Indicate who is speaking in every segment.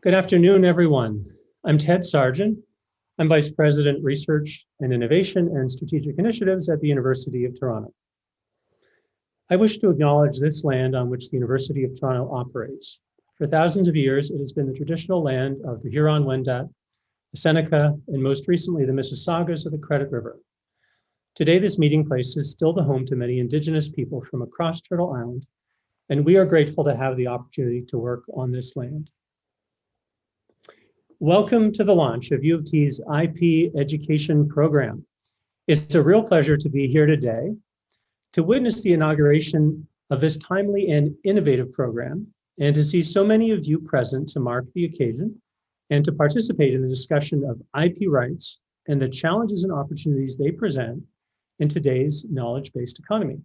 Speaker 1: Good afternoon, everyone. I'm Ted Sargent. I'm Vice President, Research and Innovation and Strategic Initiatives at the University of Toronto. I wish to acknowledge this land on which the University of Toronto operates. For thousands of years, it has been the traditional land of the Huron-Wendat, the Seneca, and most recently, the Mississaugas of the Credit River. Today, this meeting place is still the home to many Indigenous people from across Turtle Island, and we are grateful to have the opportunity to work on this land. Welcome to the launch of U of T's IP education program. It's a real pleasure to be here today to witness the inauguration of this timely and innovative program, and to see so many of you present to mark the occasion and to participate in the discussion of IP rights and the challenges and opportunities they present in today's knowledge-based economy.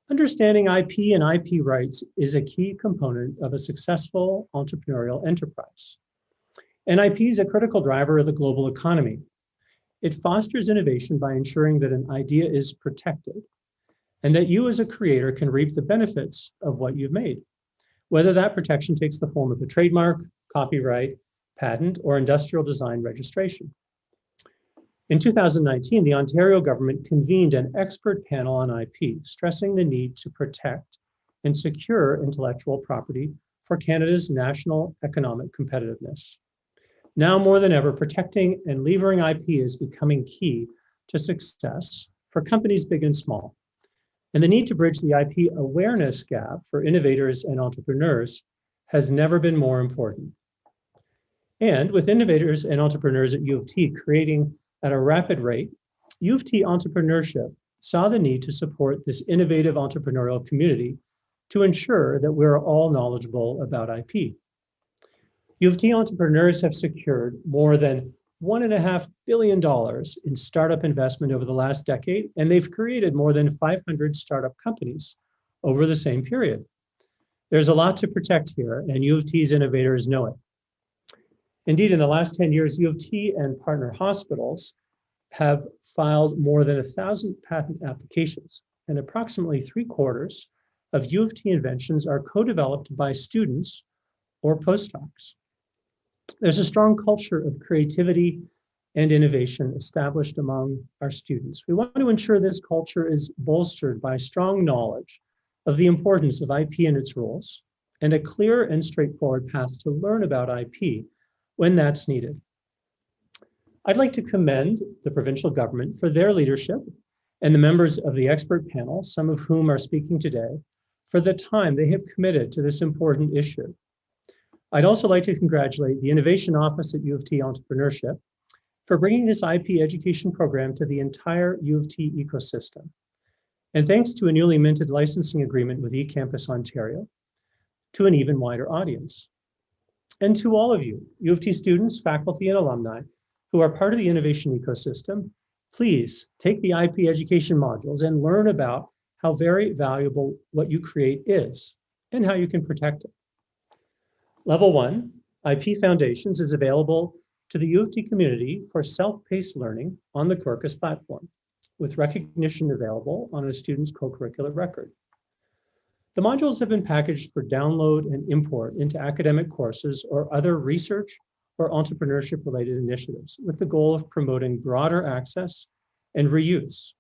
Speaker 1: Understanding IP and IP rights is a key component of a successful entrepreneurial enterprise. And IP is a critical driver of the global economy. It fosters innovation by ensuring that an idea is protected and that you as a creator can reap the benefits of what you've made, whether that protection takes the form of a trademark, copyright, patent, or industrial design registration. In 2019, the Ontario government convened an expert panel on IP, stressing the need to protect and secure intellectual property for Canada's national economic competitiveness. Now more than ever, protecting and levering IP is becoming key to success for companies big and small. And the need to bridge the IP awareness gap for innovators and entrepreneurs has never been more important. And with innovators and entrepreneurs at U of T creating at a rapid rate, U of T entrepreneurship saw the need to support this innovative entrepreneurial community to ensure that we're all knowledgeable about IP. U of T entrepreneurs have secured more than $1.5 billion in startup investment over the last decade, and they've created more than 500 startup companies over the same period. There's a lot to protect here, and U of T's innovators know it. Indeed, in the last 10 years, U of T and partner hospitals have filed more than 1,000 patent applications, and approximately 3/4 of U of T inventions are co-developed by students or postdocs. There's a strong culture of creativity and innovation established among our students. We want to ensure this culture is bolstered by strong knowledge of the importance of IP and its roles, and a clear and straightforward path to learn about IP when that's needed. I'd like to commend the provincial government for their leadership and the members of the expert panel, some of whom are speaking today, for the time they have committed to this important issue. I'd also like to congratulate the Innovation Office at U of T Entrepreneurship for bringing this IP education program to the entire U of T ecosystem. And thanks to a newly minted licensing agreement with eCampus Ontario, to an even wider audience. And to all of you, U of T students, faculty, and alumni who are part of the innovation ecosystem, please take the IP education modules and learn about how very valuable what you create is and how you can protect it. Level 1, IP Foundations, is available to the U of T community for self-paced learning on the Quarkus platform, with recognition available on a student's co-curricular record. The modules have been packaged for download and import into academic courses or other research or entrepreneurship-related initiatives, with the goal of promoting broader access and reuse.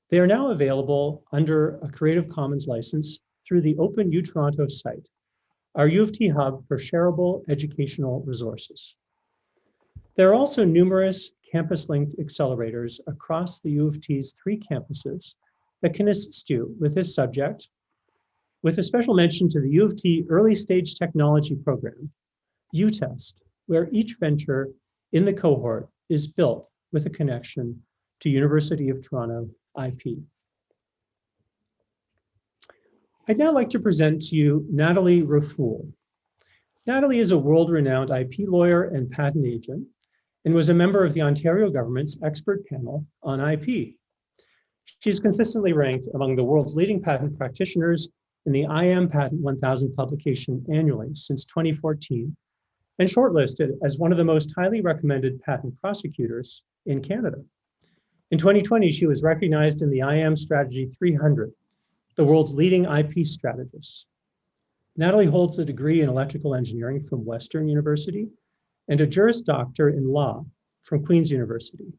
Speaker 1: They are now available under a Creative Commons license through the Open U Toronto site, our U of T hub for shareable educational resources. There are also numerous campus-linked accelerators across the U of T's 3 campuses that can assist you with this subject, with a special mention to the U of T Early Stage Technology Program, UTEST, where each venture in the cohort is built with a connection to University of Toronto IP. I'd now like to present to you Natalie Raffoul. Natalie is a world-renowned IP lawyer and patent agent, and was a member of the Ontario government's expert panel on IP. She's consistently ranked among the world's leading patent practitioners in the IAM Patent 1000 publication annually since 2014, and shortlisted as one of the most highly recommended patent prosecutors in Canada. In 2020, she was recognized in the IAM Strategy 300, the world's leading IP strategists. Natalie holds a degree in electrical engineering from Western University and a Juris Doctor in law from Queen's University.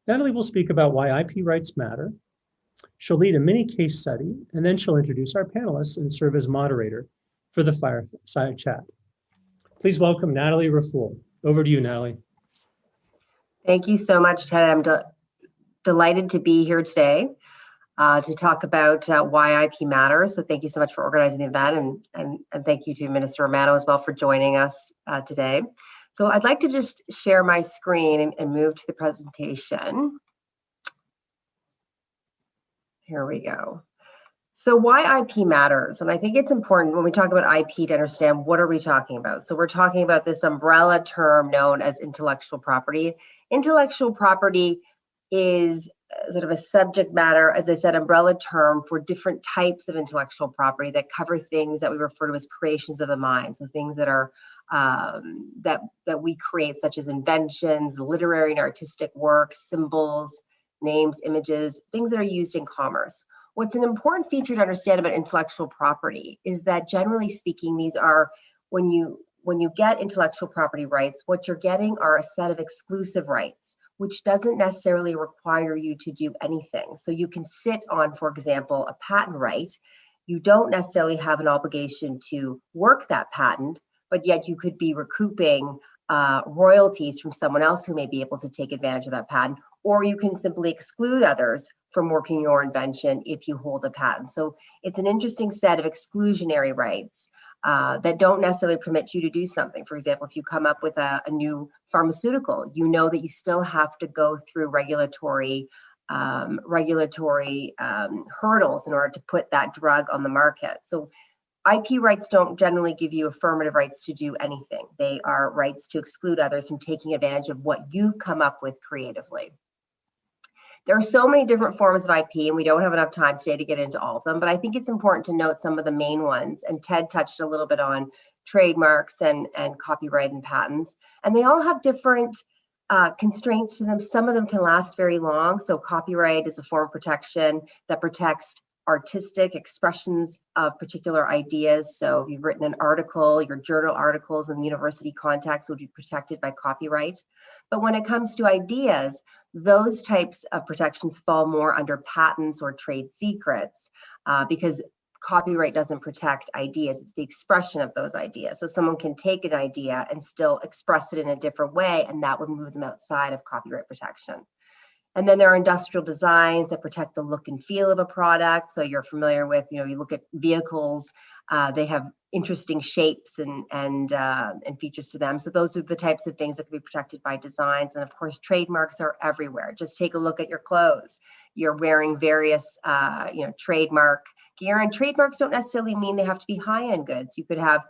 Speaker 1: Natalie will speak about why IP rights matter. She'll lead a mini case study, and then she'll introduce our panelists and serve as moderator for the fireside chat. Please welcome Natalie Raffoul. Over to you, Natalie.
Speaker 2: Thank you so much, Ted. I'm delighted to be here today to talk about why IP matters. So thank you so much for organizing the event, and thank you to Minister Romano as well for joining us today. So I'd like to just share my screen and move to the presentation. Here we go. So why IP matters, and I think it's important when we talk about IP to understand what are we talking about. So we're talking about this umbrella term known as intellectual property. Intellectual property is sort of a subject matter, as I said, umbrella term for different types of intellectual property that cover things that we refer to as creations of the mind. So things that are that we create, such as inventions, literary and artistic work, symbols, names, images, things that are used in commerce. What's an important feature to understand about intellectual property is that, generally speaking, these are, when you get intellectual property rights, what you're getting are a set of exclusive rights, which doesn't necessarily require you to do anything. So you can sit on, for example, a patent right. You don't necessarily have an obligation to work that patent, but yet you could be recouping royalties from someone else who may be able to take advantage of that patent, or you can simply exclude others from working your invention if you hold a patent. So it's an interesting set of exclusionary rights that don't necessarily permit you to do something. For example, if you come up with a new pharmaceutical, you know that you still have to go through regulatory hurdles in order to put that drug on the market. So IP rights don't generally give you affirmative rights to do anything. They are rights to exclude others from taking advantage of what you've come up with creatively. There are so many different forms of IP, and we don't have enough time today to get into all of them, but I think it's important to note some of the main ones. And Ted touched a little bit on trademarks and copyright and patents, and they all have different constraints to them. Some of them can last very long. So copyright is a form of protection that protects artistic expressions of particular ideas. So if you've written an article, your journal articles in the university context would be protected by copyright. But when it comes to ideas, those types of protections fall more under patents or trade secrets because copyright doesn't protect ideas. It's the expression of those ideas. So someone can take an idea and still express it in a different way, and that would move them outside of copyright protection. And then there are industrial designs that protect the look and feel of a product. So you're familiar with, you look at vehicles, they have interesting shapes and features to them. So those are the types of things that can be protected by designs. And of course, trademarks are everywhere. Just take a look at your clothes. You're wearing various, trademark gear, and trademarks don't necessarily mean they have to be high-end goods. You could have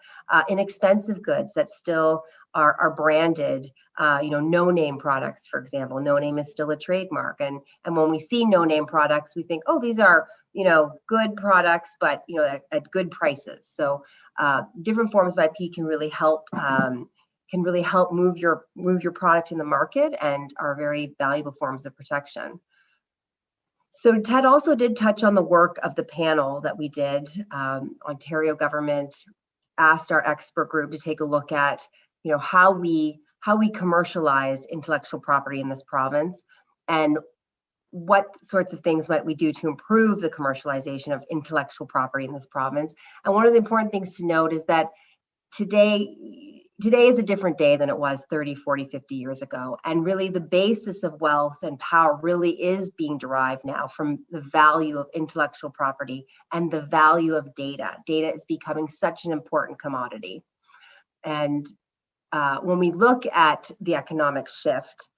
Speaker 2: inexpensive goods that still are branded, no-name products, for example. No-name is still a trademark. And when we see no-name products, we think, oh, these are, good products, but, at good prices. So different forms of IP can really help move your product in the market and are very valuable forms of protection. So Ted also did touch on the work of the panel that we did. Ontario government asked our expert group to take a look at, how we commercialize intellectual property in this province, and what sorts of things might we do to improve the commercialization of intellectual property in this province. And one of the important things to note is that today is a different day than it was 30, 40, 50 years ago. And really the basis of wealth and power really is being derived now from the value of intellectual property and the value of data. Data is becoming such an important commodity. And when we look at the economic shift,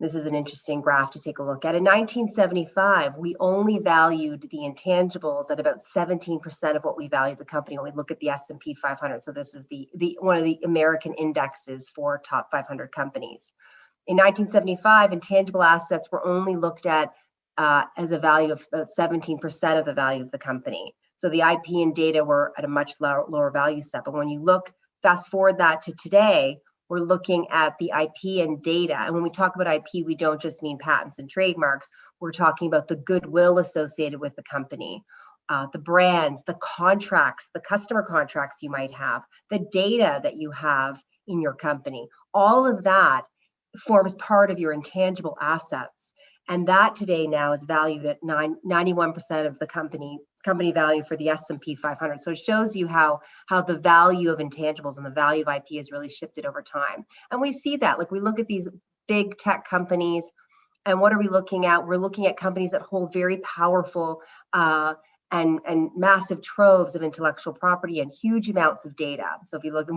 Speaker 2: this is an interesting graph to take a look at. In 1975, we only valued the intangibles at about 17% of what we valued the company when we look at the S&P 500. So this is the one of the American indexes for top 500 companies. In 1975, intangible assets were only looked at as a value of about 17% of the value of the company. So the IP and data were at a much lower value set. But when you fast forward that to today, we're looking at the IP and data. And when we talk about IP, we don't just mean patents and trademarks. We're talking about the goodwill associated with the company, the brands, the contracts, the customer contracts you might have, the data that you have in your company. All of that forms part of your intangible assets. And that today now is valued at 91% of the company value for the S&P 500. So it shows you how the value of intangibles and the value of IP has really shifted over time. And we see that, like we look at these big tech companies, and what are we looking at? We're looking at companies that hold very powerful and massive troves of intellectual property and huge amounts of data. So if you look,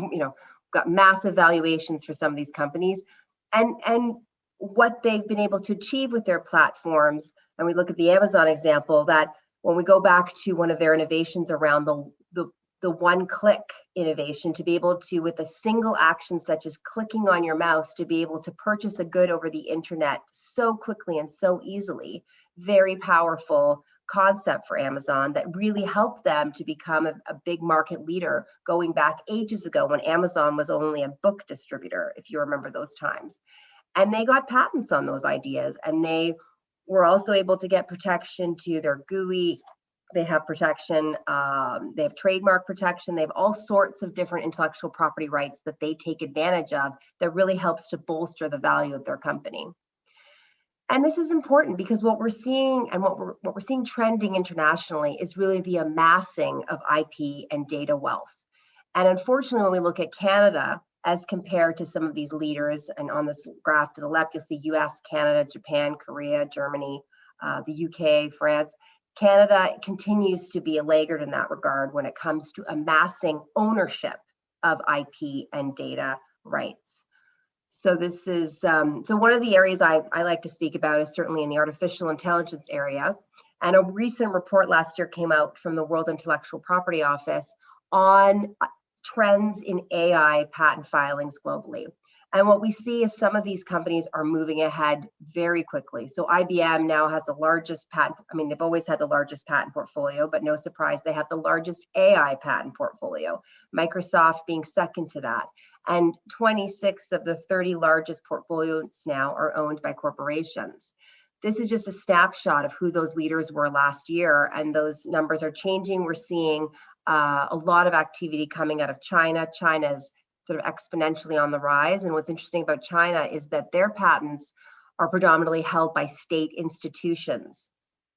Speaker 2: got massive valuations for some of these companies, and what they've been able to achieve with their platforms. And we look at the Amazon example, that when we go back to one of their innovations around the one-click innovation, to be able to, with a single action such as clicking on your mouse, to be able to purchase a good over the internet so quickly and so easily, very powerful concept for Amazon that really helped them to become a big market leader going back ages ago when Amazon was only a book distributor, if you remember those times. And they got patents on those ideas, and they were also able to get protection to their GUI. They have protection, they have trademark protection, they have all sorts of different intellectual property rights that they take advantage of that really helps to bolster the value of their company. And this is important because what we're seeing and what we're seeing trending internationally is really the amassing of IP and data wealth. And unfortunately, when we look at Canada, as compared to some of these leaders, and on this graph to the left, you'll see US, Canada, Japan, Korea, Germany, the UK, France. Canada continues to be a laggard in that regard when it comes to amassing ownership of IP and data rights. So this is, so one of the areas I like to speak about is certainly in the artificial intelligence area. And a recent report last year came out from the World Intellectual Property Office on trends in AI patent filings globally. And what we see is some of these companies are moving ahead very quickly. So IBM now has the largest patent, they've always had the largest patent portfolio, but no surprise, they have the largest AI patent portfolio, Microsoft being second to that. And 26 of the 30 largest portfolios now are owned by corporations. This is just a snapshot of who those leaders were last year, and those numbers are changing. We're seeing a lot of activity coming out of China. China's sort of exponentially on the rise. And what's interesting about China is that their patents are predominantly held by state institutions.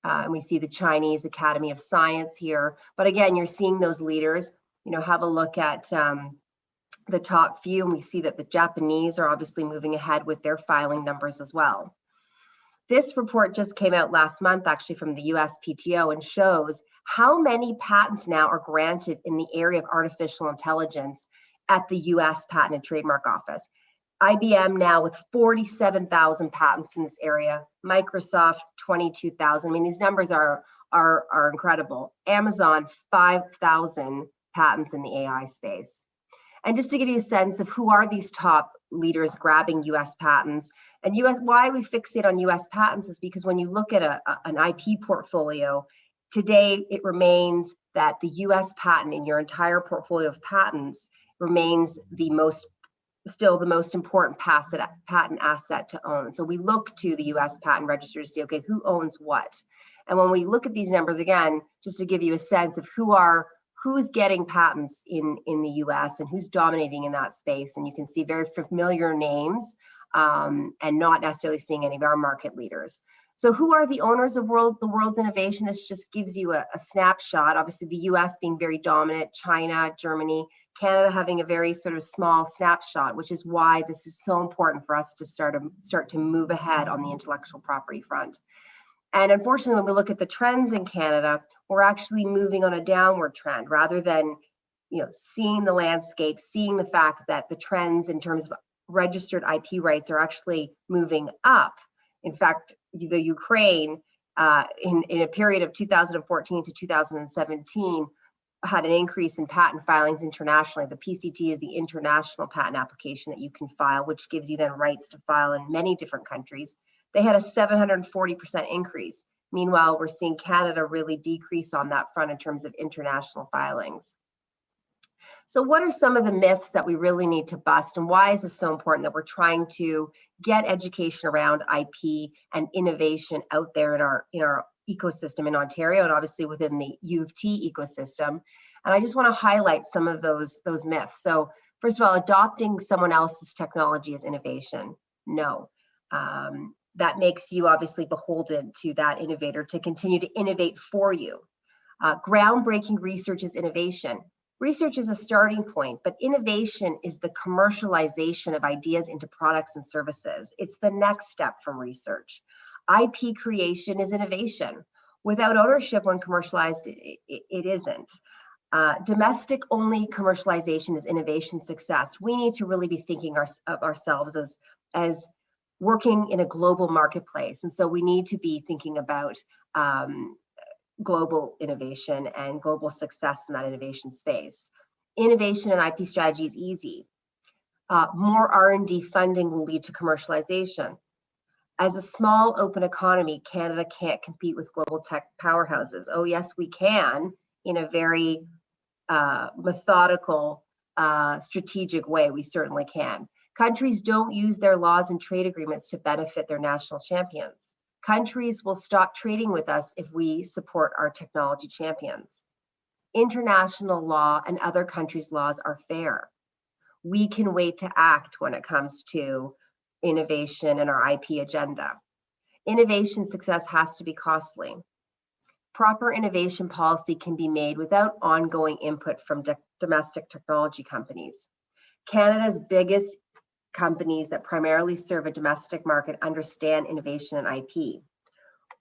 Speaker 2: And we see the Chinese Academy of Science here. But again, you're seeing those leaders, have a look at the top few, and we see that the Japanese are obviously moving ahead with their filing numbers as well. This report just came out last month, actually, from the USPTO, and shows how many patents now are granted in the area of artificial intelligence at the US Patent and Trademark Office. IBM now with 47,000 patents in this area, Microsoft 22,000. These numbers are incredible. Amazon 5,000 patents in the AI space. And just to give you a sense of who are these top leaders grabbing US patents, and why we fixate on US patents is because when you look at an IP portfolio, today it remains that the US patent in your entire portfolio of patents remains still the most important patent asset to own. So we look to the US patent register to see, okay, who owns what? And when we look at these numbers again, just to give you a sense of who's getting patents in the US and who's dominating in that space. And you can see very familiar names and not necessarily seeing any of our market leaders. So who are the owners of the world's innovation? This just gives you a snapshot. Obviously the US being very dominant, China, Germany, Canada having a very sort of small snapshot, which is why this is so important for us to start to move ahead on the intellectual property front. And unfortunately, when we look at the trends in Canada, we're actually moving on a downward trend rather than, seeing the landscape, seeing the fact that the trends in terms of registered IP rights are actually moving up. In fact, the Ukraine in a period of 2014 to 2017 had an increase in patent filings internationally. The PCT is the international patent application that you can file, which gives you then rights to file in many different countries. They had a 740% increase. Meanwhile, we're seeing Canada really decrease on that front in terms of international filings. So what are some of the myths that we really need to bust, and why is this so important that we're trying to get education around IP and innovation out there in our ecosystem in Ontario and obviously within the U of T ecosystem. And I just want to highlight some of those myths. So first of all, adopting someone else's technology is innovation. No. That makes you obviously beholden to that innovator to continue to innovate for you. Groundbreaking research is innovation. Research is a starting point, but innovation is the commercialization of ideas into products and services. It's the next step from research. IP creation is innovation. Without ownership, when commercialized, it isn't. Domestic only commercialization is innovation success. We need to really be thinking of ourselves as working in a global marketplace. And so we need to be thinking about global innovation and global success in that innovation space. Innovation and IP strategy is easy. More R&D funding will lead to commercialization. As a small open economy, Canada can't compete with global tech powerhouses. Oh yes, we can, in a very methodical, strategic way. We certainly can. Countries don't use their laws and trade agreements to benefit their national champions. Countries will stop trading with us if we support our technology champions. International law and other countries' laws are fair. We can wait to act when it comes to innovation and our IP agenda. Innovation success has to be costly. Proper innovation policy can be made without ongoing input from domestic technology companies. Canada's biggest companies that primarily serve a domestic market understand innovation and IP.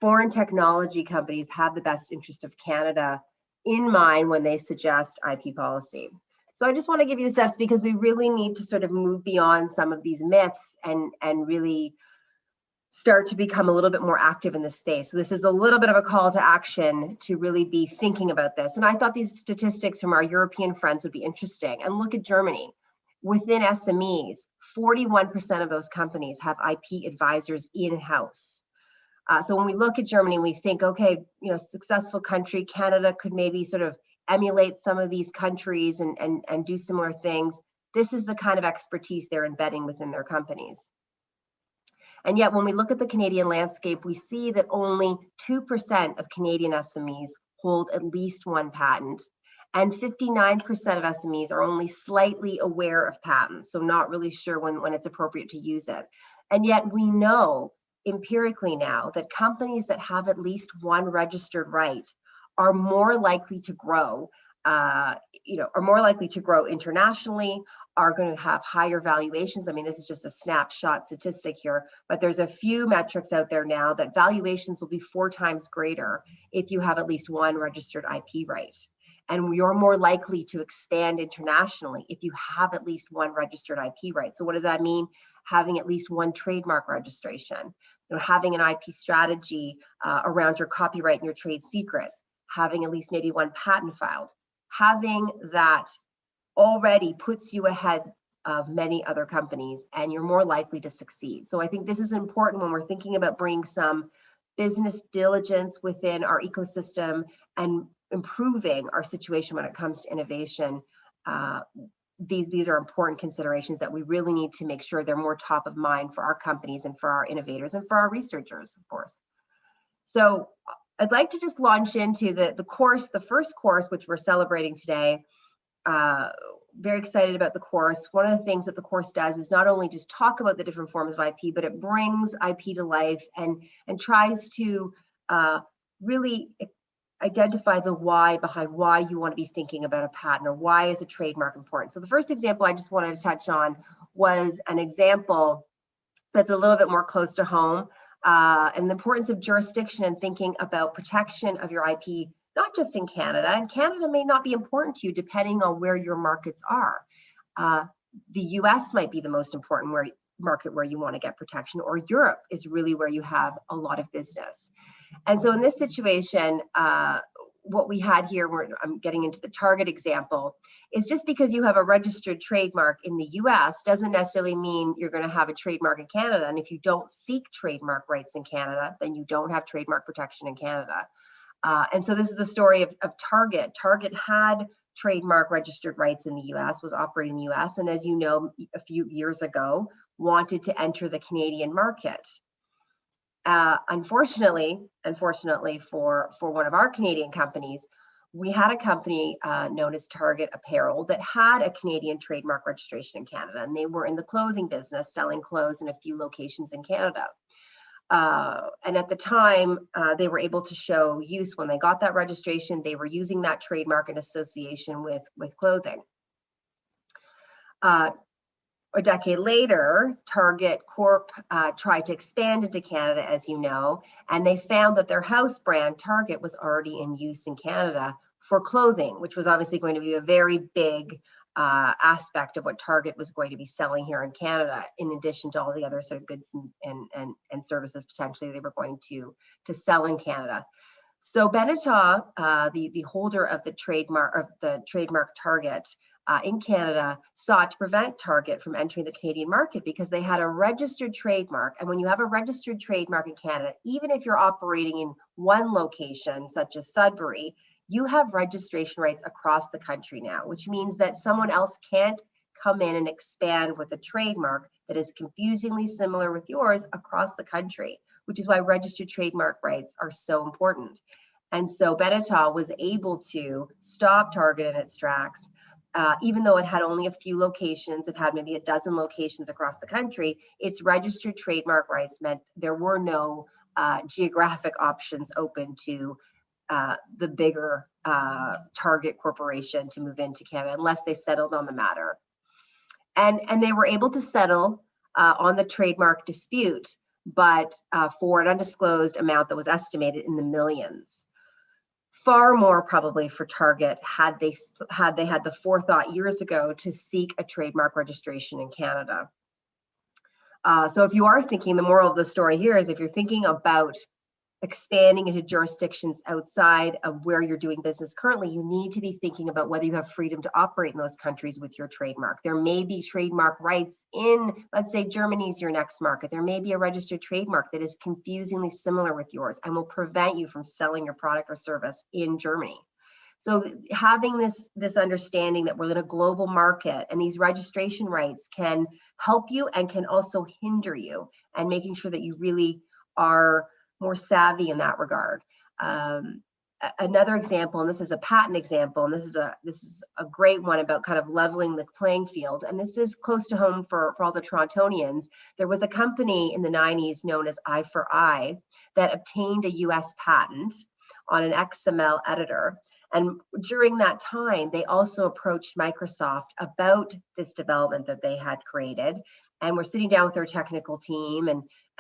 Speaker 2: Foreign technology companies have the best interest of Canada in mind when they suggest IP policy. So I just want to give you a sense, because we really need to sort of move beyond some of these myths and really start to become a little bit more active in this space. So this is a little bit of a call to action to really be thinking about this. And I thought these statistics from our European friends would be interesting. And look at Germany. Within SMEs, 41% of those companies have IP advisors in-house. So when we look at Germany, we think, okay, successful country, Canada could maybe sort of emulate some of these countries and do similar things. This is the kind of expertise they're embedding within their companies. And yet when we look at the Canadian landscape, we see that only 2% of Canadian SMEs hold at least one patent. And 59% of SMEs are only slightly aware of patents, so not really sure when it's appropriate to use it. And yet we know empirically now that companies that have at least one registered right are more likely to grow, are more likely to grow internationally, are going to have higher valuations. I mean, this is just a snapshot statistic here, but there's a few metrics out there now that valuations will be 4 times greater if you have at least one registered IP right. And you're more likely to expand internationally if you have at least one registered IP right. So what does that mean? Having at least one trademark registration, having an IP strategy around your copyright and your trade secrets, having at least maybe one patent filed. Having that already puts you ahead of many other companies, and you're more likely to succeed. So I think this is important when we're thinking about bringing some business diligence within our ecosystem and improving our situation when it comes to innovation. These are important considerations that we really need to make sure they're more top of mind for our companies and for our innovators and for our researchers, of course. So I'd like to just launch into the course, the first course, which we're celebrating today. Very excited about the course. One of the things that the course does is not only just talk about the different forms of IP, but it brings IP to life and tries to really identify the why behind why you want to be thinking about a patent, or why is a trademark important. So the first example I just wanted to touch on was an example that's a little bit more close to home, and the importance of jurisdiction and thinking about protection of your IP, not just in Canada. And Canada may not be important to you depending on where your markets are. The US might be the most important market where you want to get protection, or Europe is really where you have a lot of business. And so in this situation, what we had here, where I'm getting into the Target example, is just because you have a registered trademark in the US doesn't necessarily mean you're going to have a trademark in Canada. And if you don't seek trademark rights in Canada, then you don't have trademark protection in Canada. And so this is the story of Target. Target had trademark registered rights in the US, was operating in the US, and as you know, a few years ago, wanted to enter the Canadian market. Unfortunately for one of our Canadian companies, we had a company known as Target Apparel that had a Canadian trademark registration in Canada, and they were in the clothing business, selling clothes in a few locations in Canada. And at the time, they were able to show use when they got that registration. They were using that trademark in association with clothing. A decade later, Target Corp tried to expand into Canada, as you know, and they found that their house brand, Target, was already in use in Canada for clothing, which was obviously going to be a very big aspect of what Target was going to be selling here in Canada, in addition to all the other sort of goods and services potentially they were going to sell in Canada. So Beneteau, the holder of the trademark Target in Canada, sought to prevent Target from entering the Canadian market because they had a registered trademark. And when you have a registered trademark in Canada, even if you're operating in one location, such as Sudbury, you have registration rights across the country now, which means that someone else can't come in and expand with a trademark that is confusingly similar with yours across the country, which is why registered trademark rights are so important. And so Beneteau was able to stop Target in its tracks. Even though it had only a few locations, it had maybe a dozen locations across the country, its registered trademark rights meant there were no geographic options open to the bigger Target Corporation to move into Canada unless they settled on the matter. And they were able to settle on the trademark dispute, but for an undisclosed amount that was estimated in the millions. Far more probably for Target had they had the forethought years ago to seek a trademark registration in Canada. So if you are thinking, the moral of the story here is if you're thinking about expanding into jurisdictions outside of where you're doing business currently, you need to be thinking about whether you have freedom to operate in those countries with your trademark. There may be trademark rights in, let's say Germany's your next market. There may be a registered trademark that is confusingly similar with yours and will prevent you from selling your product or service in Germany. So having this understanding that we're in a global market and these registration rights can help you and can also hinder you, and making sure that you really are more savvy in that regard. Another example, and this is a patent example, and this is a great one about kind of leveling the playing field, and this is close to home for all the Torontonians. There was a company in the 90s known as i4i that obtained a US patent on an XML editor. And during that time, they also approached Microsoft about this development that they had created, and we're sitting down with their technical team,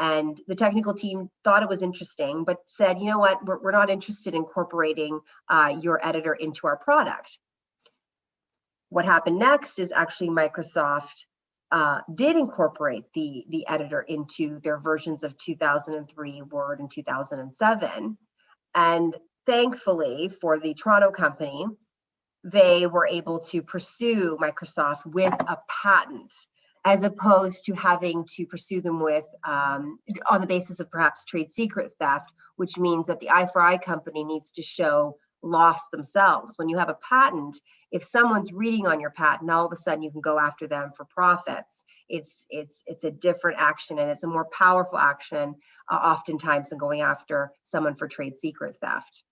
Speaker 2: and the technical team thought it was interesting, but said, you know what, we're not interested in incorporating your editor into our product. What happened next is actually Microsoft did incorporate the editor into their versions of 2003 Word and 2007. And thankfully for the Toronto company, they were able to pursue Microsoft with a patent, as opposed to having to pursue them with on the basis of perhaps trade secret theft, which means that the i4i company needs to show loss themselves. When you have a patent, if someone's reading on your patent, all of a sudden you can go after them for profits. It's a different action, and it's a more powerful action oftentimes than going after someone for trade secret theft.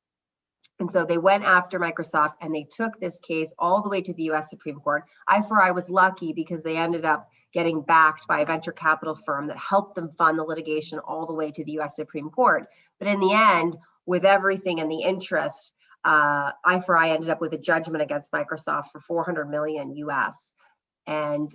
Speaker 2: And so they went after Microsoft, and they took this case all the way to the US Supreme Court. i4i was lucky because they ended up getting backed by a venture capital firm that helped them fund the litigation all the way to the US Supreme Court. But in the end, with everything and the interest, i4i ended up with a judgment against Microsoft for 400 million US. And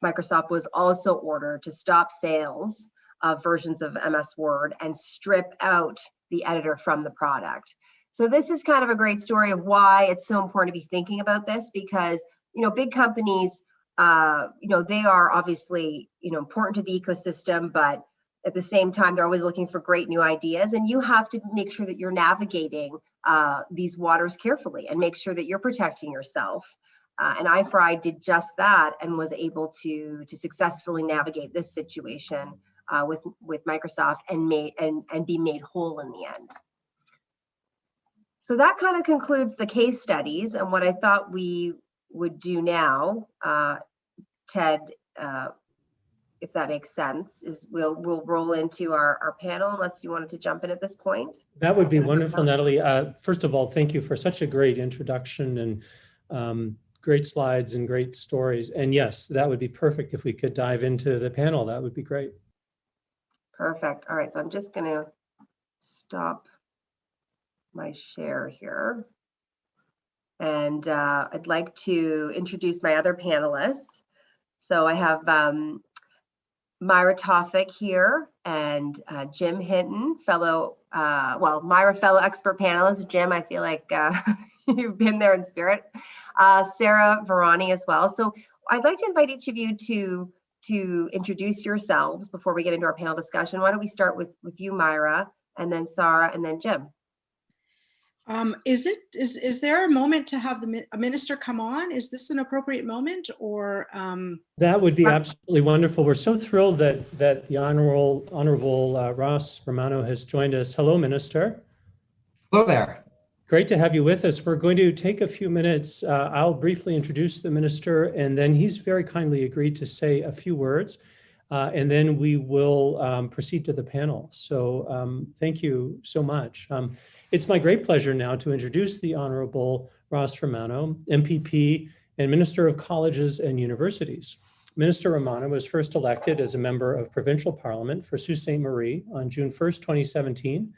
Speaker 2: Microsoft was also ordered to stop sales of versions of MS Word and strip out the editor from the product. So this is kind of a great story of why it's so important to be thinking about this, because, you know, big companies, you know, they are obviously, you know, important to the ecosystem, but at the same time, they're always looking for great new ideas, and you have to make sure that you're navigating these waters carefully and make sure that you're protecting yourself. And i4i did just that and was able to successfully navigate this situation with Microsoft and be made whole in the end. So that kind of concludes the case studies, and what I thought we would do now, Ted, if that makes sense, is we'll roll into our panel unless you wanted to jump in at this point.
Speaker 1: That would be wonderful, Natalie. First of all, thank you for such a great introduction and great slides and great stories. And yes, that would be perfect if we could dive into the panel. That would be great.
Speaker 2: Perfect. All right, so I'm just going to stop my share here. And I'd like to introduce my other panelists. So I have Myra Tawfik here and Jim Hinton, Myra, fellow expert panelist. Jim, I feel like you've been there in spirit. Sarah Varani as well. So I'd like to invite each of you to introduce yourselves before we get into our panel discussion. Why don't we start with you, Myra, and then Sarah, and then Jim.
Speaker 3: Is there a moment to have a minister come on? Is this an appropriate moment, or?
Speaker 1: That would be absolutely wonderful. We're so thrilled that the Honorable Ross Romano has joined us. Hello, Minister.
Speaker 4: Hello there.
Speaker 1: Great to have you with us. We're going to take a few minutes. I'll briefly introduce the minister, and then he's very kindly agreed to say a few words, and then we will proceed to the panel. So thank you so much. It's my great pleasure now to introduce the Honorable Ross Romano, MPP and Minister of Colleges and Universities. Minister Romano was first elected as a member of Provincial Parliament for Sault Ste. Marie on June 1st, 2017,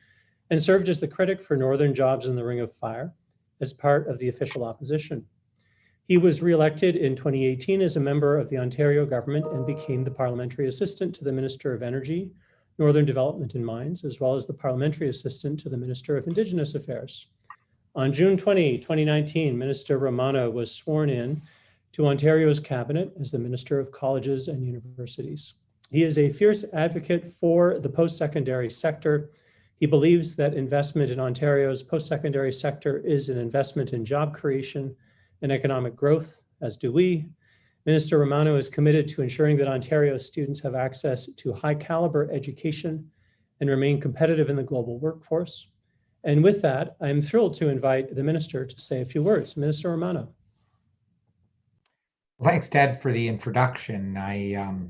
Speaker 1: and served as the critic for Northern Jobs in the Ring of Fire as part of the official opposition. He was re-elected in 2018 as a member of the Ontario government and became the parliamentary assistant to the Minister of Energy, Northern Development and Mines, as well as the parliamentary assistant to the Minister of Indigenous Affairs. On June 20, 2019, Minister Romano was sworn in to Ontario's cabinet as the Minister of Colleges and Universities. He is a fierce advocate for the post-secondary sector. He believes that investment in Ontario's post-secondary sector is an investment in job creation and economic growth, as do we. Minister Romano is committed to ensuring that Ontario students have access to high caliber education and remain competitive in the global workforce. And with that, I'm thrilled to invite the minister to say a few words. Minister Romano.
Speaker 4: Thanks, Ted, for the introduction. I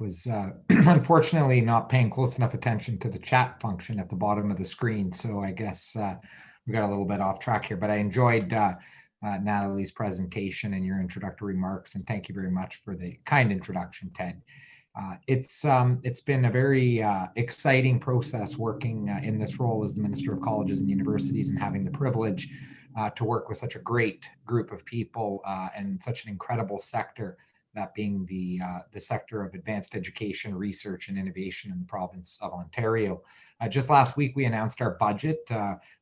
Speaker 4: was unfortunately not paying close enough attention to the chat function at the bottom of the screen, so I guess we got a little bit off track here, but I enjoyed Natalie's presentation and your introductory remarks, and thank you very much for the kind introduction, Ted. It's been a very exciting process working in this role as the Minister of Colleges and Universities and having the privilege to work with such a great group of people and such an incredible sector, that being the sector of advanced education, research, and innovation in the province of Ontario. Just last week, we announced our budget,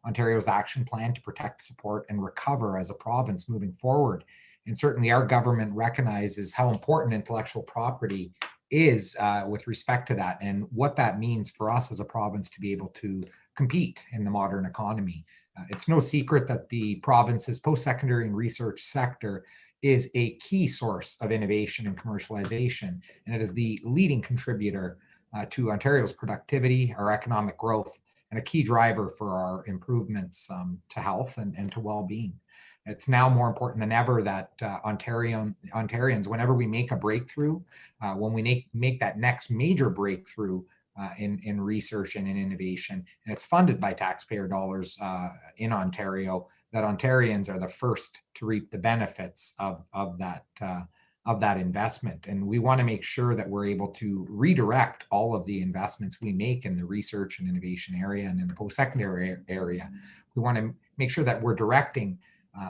Speaker 4: Ontario's action plan to protect, support, and recover as a province moving forward. And certainly our government recognizes how important intellectual property is with respect to that, and what that means for us as a province to be able to compete in the modern economy. It's no secret that the province's post-secondary and research sector is a key source of innovation and commercialization, and it is the leading contributor to Ontario's productivity, our economic growth, and a key driver for our improvements to health and to well-being. It's now more important than ever that Ontarians, whenever we make a breakthrough, when we make that next major breakthrough in research and in innovation, and it's funded by taxpayer dollars in Ontario, that Ontarians are the first to reap the benefits of that investment. And we want to make sure that we're able to redirect all of the investments we make in the research and innovation area and in the post-secondary area. We want to make sure that we're directing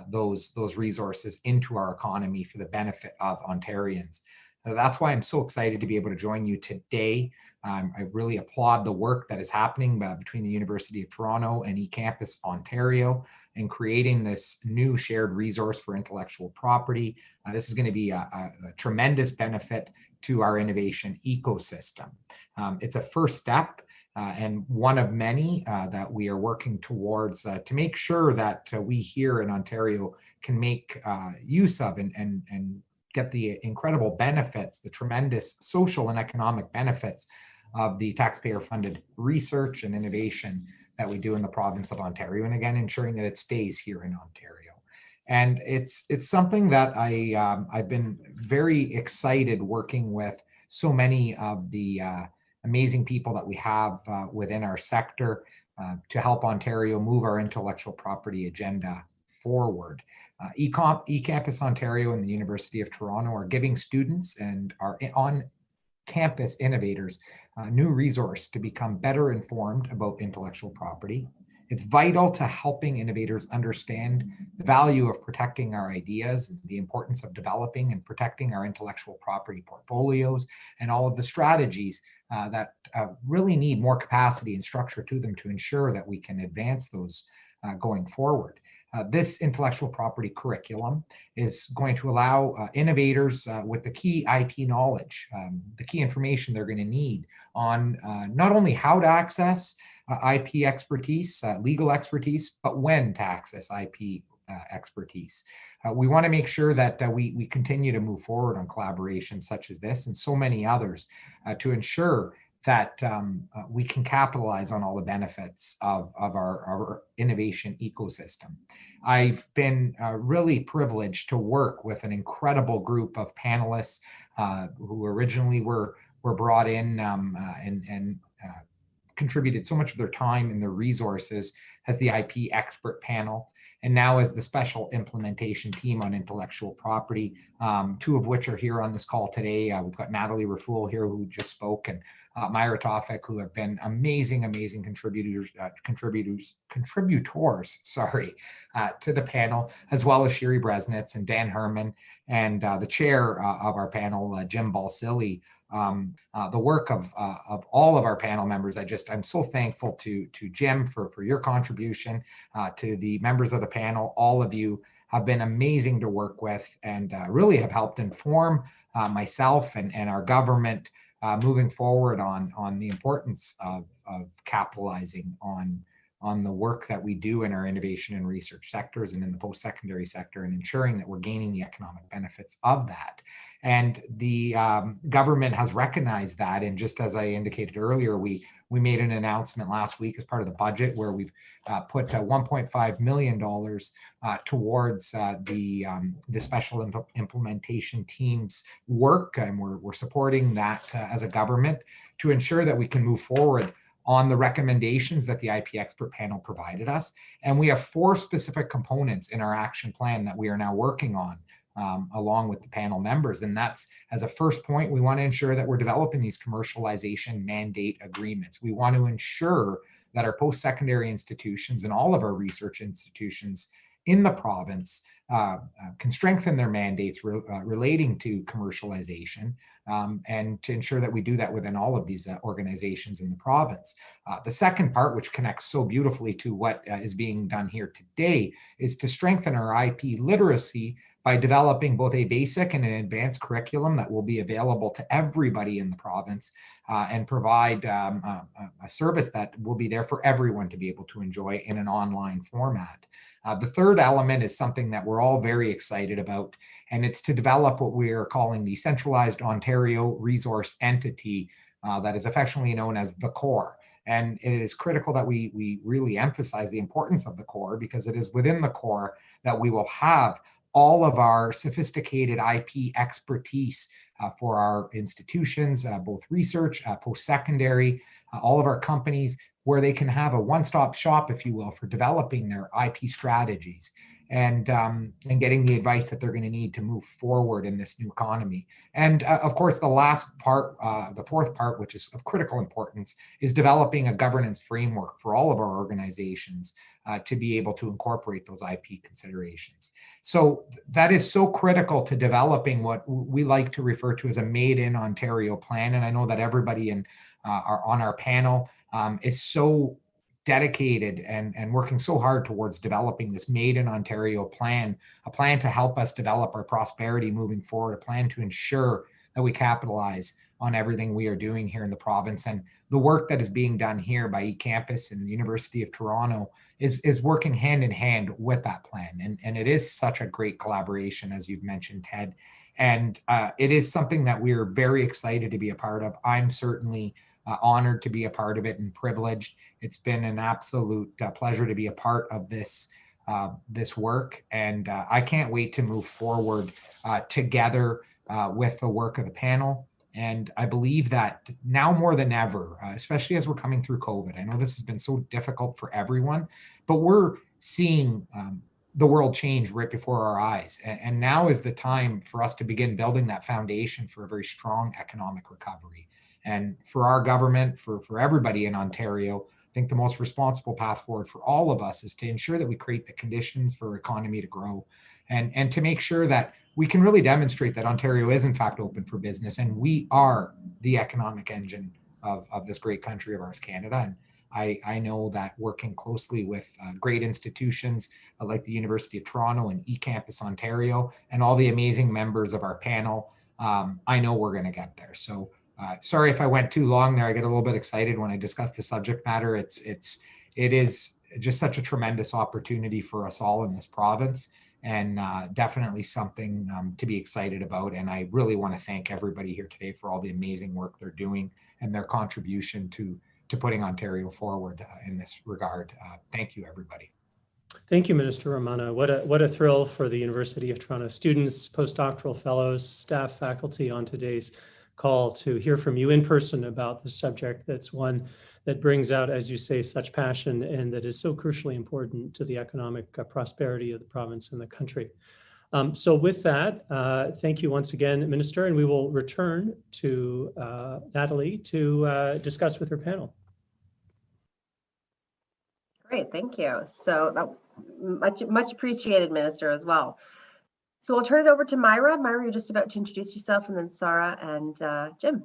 Speaker 4: those resources into our economy for the benefit of Ontarians. So that's why I'm so excited to be able to join you today. I really applaud the work that is happening between the University of Toronto and eCampus Ontario in creating this new shared resource for intellectual property. This is going to be a tremendous benefit to our innovation ecosystem. It's a first step and one of many that we are working towards to make sure that we here in Ontario can make use of and get the incredible benefits, the tremendous social and economic benefits of the taxpayer-funded research and innovation that we do in the province of Ontario, and again, ensuring that it stays here in Ontario. And it's something that I've been very excited working with so many of the amazing people that we have within our sector to help Ontario move our intellectual property agenda forward. eCampus Ontario and the University of Toronto are giving students and our on-campus innovators a new resource to become better informed about intellectual property. It's vital to helping innovators understand the value of protecting our ideas and the importance of developing and protecting our intellectual property portfolios and all of the strategies that really need more capacity and structure to them to ensure that we can advance those going forward. This intellectual property curriculum is going to allow innovators with the key IP knowledge, the key information they're going to need on not only how to access IP expertise, legal expertise, but when to access IP expertise. We want to make sure that we continue to move forward on collaborations such as this and so many others to ensure that we can capitalize on all the benefits of our innovation ecosystem. I've been really privileged to work with an incredible group of panelists who originally were brought in and contributed so much of their time and their resources as the IP expert panel, and now as the special implementation team on intellectual property, two of which are here on this call today. We've got Natalie Raful here who just spoke, and Myra Tofik, who have been amazing contributors, to the panel, as well as Shiri Bresnitz and Dan Herman, and the chair of our panel, Jim Balsillie. The work of all of our panel members. I'm so thankful to Jim for your contribution, to the members of the panel. All of you have been amazing to work with and really have helped inform myself and our government moving forward on the importance of capitalizing on the work that we do in our innovation and research sectors and in the post-secondary sector, and ensuring that we're gaining the economic benefits of that. And the government has recognized that. And just as I indicated earlier, we made an announcement last week as part of the budget where we've put $1.5 million towards the special implementation team's work. And we're supporting that as a government to ensure that we can move forward on the recommendations that the IP expert panel provided us. And we have 4 specific components in our action plan that we are now working on along with the panel members. And that's, as a first point, we want to ensure that we're developing these commercialization mandate agreements. We want to ensure that our post-secondary institutions and all of our research institutions in the province can strengthen their mandates relating to commercialization, and to ensure that we do that within all of these organizations in the province. The second part, which connects so beautifully to what is being done here today, is to strengthen our IP literacy by developing both a basic and an advanced curriculum that will be available to everybody in the province, and provide a service that will be there for everyone to be able to enjoy in an online format. The third element is something that we're all very excited about, and it's to develop what we are calling the Centralized Ontario Resource Entity that is affectionately known as the CORE. And it is critical that we really emphasize the importance of the CORE, because it is within the CORE that we will have all of our sophisticated IP expertise for our institutions, both research, post-secondary, all of our companies, where they can have a one-stop shop, if you will, for developing their IP strategies and getting the advice that they're going to need to move forward in this new economy. And of course, the last part, the fourth part, which is of critical importance, is developing a governance framework for all of our organizations to be able to incorporate those IP considerations. So that is so critical to developing what we like to refer to as a Made in Ontario plan. And I know that everybody on our panel is so dedicated and working so hard towards developing this Made in Ontario plan, a plan to help us develop our prosperity moving forward, a plan to ensure that we capitalize on everything we are doing here in the province. And the work that is being done here by eCampus and the University of Toronto is working hand in hand with that plan. And it is such a great collaboration, as you've mentioned, Ted. And it is something that we're very excited to be a part of. I'm certainly honored to be a part of it and privileged. It's been an absolute pleasure to be a part of this work, and I can't wait to move forward together with the work of the panel, And I believe that now more than ever, especially as we're coming through COVID, I know this has been so difficult for everyone, but we're seeing the world change right before our eyes. And now is the time for us to begin building that foundation for a very strong economic recovery. And for our government, for everybody in Ontario, I think the most responsible path forward for all of us is to ensure that we create the conditions for our economy to grow, and to make sure that we can really demonstrate that Ontario is in fact open for business, and we are the economic engine of this great country of ours, Canada. And I know that working closely with great institutions like the University of Toronto and eCampus Ontario and all the amazing members of our panel, I know we're going to get there. So sorry if I went too long there. I get a little bit excited when I discuss the subject matter. It is just such a tremendous opportunity for us all in this province, and definitely something to be excited about. And I really want to thank everybody here today for all the amazing work they're doing and their contribution to putting Ontario forward in this regard. Thank you, everybody.
Speaker 1: Thank you, Minister Romano. What a thrill for the University of Toronto students, postdoctoral fellows, staff, faculty on today's call to hear from you in person about the subject that's one that brings out, as you say, such passion and that is so crucially important to the economic prosperity of the province and the country. So with that, thank you once again, Minister, and we will return to Natalie to discuss with her panel.
Speaker 2: Great, thank you. So much appreciated, Minister, as well. So I'll turn it over to Myra. Myra, you're just about to introduce yourself, and then Sarah and Jim.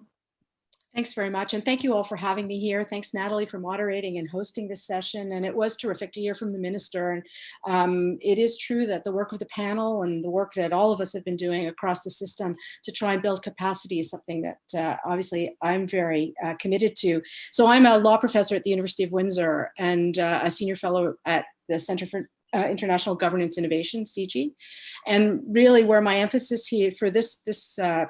Speaker 3: Thanks very much. And thank you all for having me here. Thanks, Natalie, for moderating and hosting this session. And it was terrific to hear from the minister. And it is true that the work of the panel and the work that all of us have been doing across the system to try and build capacity is something that obviously I'm very committed to. So I'm a law professor at the University of Windsor and a senior fellow at the Center for International Governance Innovation, CIGI. And really where my emphasis here for this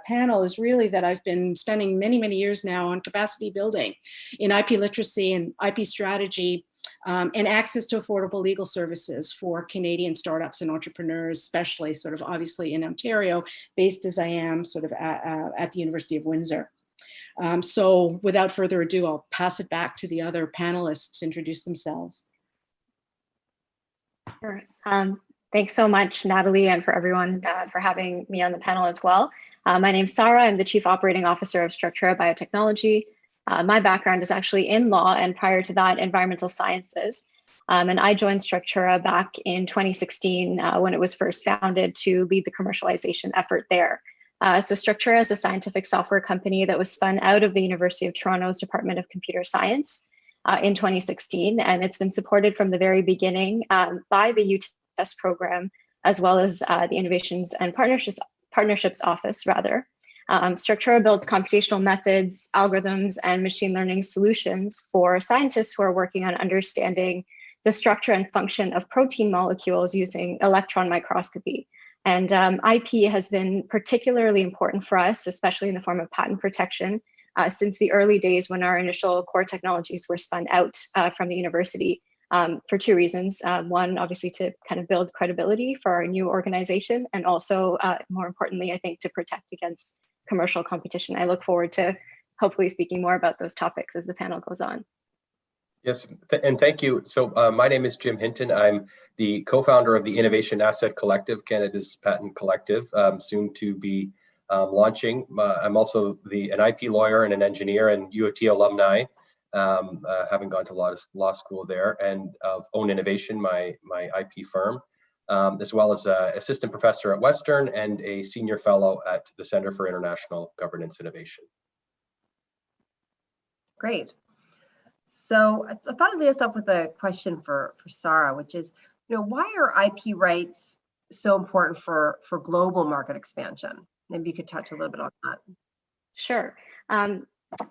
Speaker 3: panel is really that I've been spending many, many years now on capacity building in IP literacy and IP strategy and access to affordable legal services for Canadian startups and entrepreneurs, especially sort of obviously in Ontario, based as I am sort of at the University of Windsor. So without further ado, I'll pass it back to the other panelists to introduce themselves.
Speaker 5: Sure. Thanks so much, Natalie, and for everyone for having me on the panel as well. My name's Sarah. I'm the Chief Operating Officer of Structura Biotechnology. My background is actually in law, and prior to that, environmental sciences. And I joined Structura back in 2016 when it was first founded to lead the commercialization effort there. So Structura is a scientific software company that was spun out of the University of Toronto's Department of Computer Science in 2016, and it's been supported from the very beginning by the UTS program, as well as the Innovations and Partnerships Office, rather. Structura builds computational methods, algorithms, and machine learning solutions for scientists who are working on understanding the structure and function of protein molecules using electron microscopy. And IP has been particularly important for us, especially in the form of patent protection, since the early days when our initial core technologies were spun out from the university for two reasons. One, obviously, to kind of build credibility for our new organization, and also, more importantly, I think, to protect against commercial competition. I look forward to hopefully speaking more about those topics as the panel goes on.
Speaker 6: Yes, and thank you. So my name is Jim Hinton. I'm the co-founder of the Innovation Asset Collective, Canada's patent collective, soon to be launching. I'm also an IP lawyer and an engineer and U of T alumni, having gone to law school there, and of Own Innovation, my IP firm, as well as an assistant professor at Western and a senior fellow at the Center for International Governance Innovation.
Speaker 2: Great. So I thought I'd lead us up with a question for Sarah, which is, why are IP rights so important for global market expansion? Maybe you could touch a little bit on that.
Speaker 5: Sure.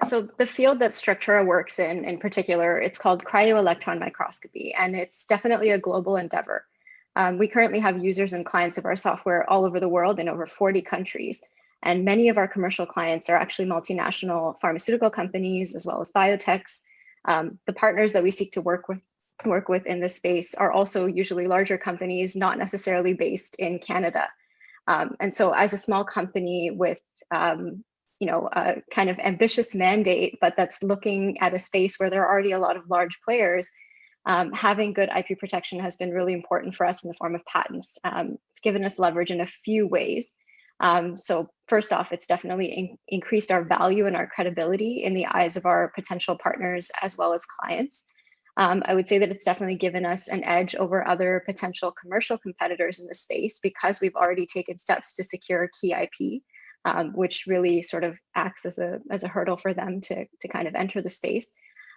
Speaker 5: So the field that Structura works in particular, it's called cryo-electron microscopy, and it's definitely a global endeavor. We currently have users and clients of our software all over the world in over 40 countries. And many of our commercial clients are actually multinational pharmaceutical companies, as well as biotechs. The partners that we seek to work with in this space are also usually larger companies, not necessarily based in Canada. And so as a small company with a kind of ambitious mandate, but that's looking at a space where there are already a lot of large players. Having good IP protection has been really important for us in the form of patents. It's given us leverage in a few ways. So first off, it's definitely increased our value and our credibility in the eyes of our potential partners as well as clients. I would say that it's definitely given us an edge over other potential commercial competitors in the space because we've already taken steps to secure key IP, which really sort of acts as a hurdle for them to kind of enter the space.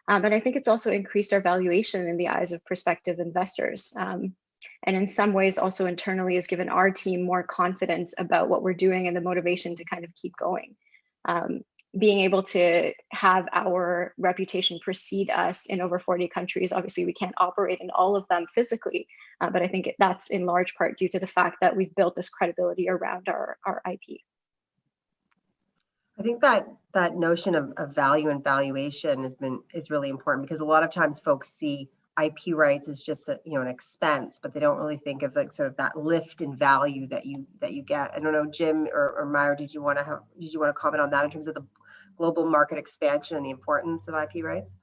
Speaker 5: And I think it's also increased our valuation in the eyes of prospective investors. And in some ways also internally has given our team more confidence about what we're doing and the motivation to kind of keep going. Being able to have our reputation precede us in over 40 countries, obviously we can't operate in all of them physically, but I think that's in large part due to the fact that we've built this credibility around our IP.
Speaker 2: I think that notion of value and valuation is really important because a lot of times folks see IP rights as just an expense, but they don't really think of like sort of that lift in value that you get. I don't know, Jim or Myra, did you want to comment on that in terms of the global market expansion and the importance of IP rights?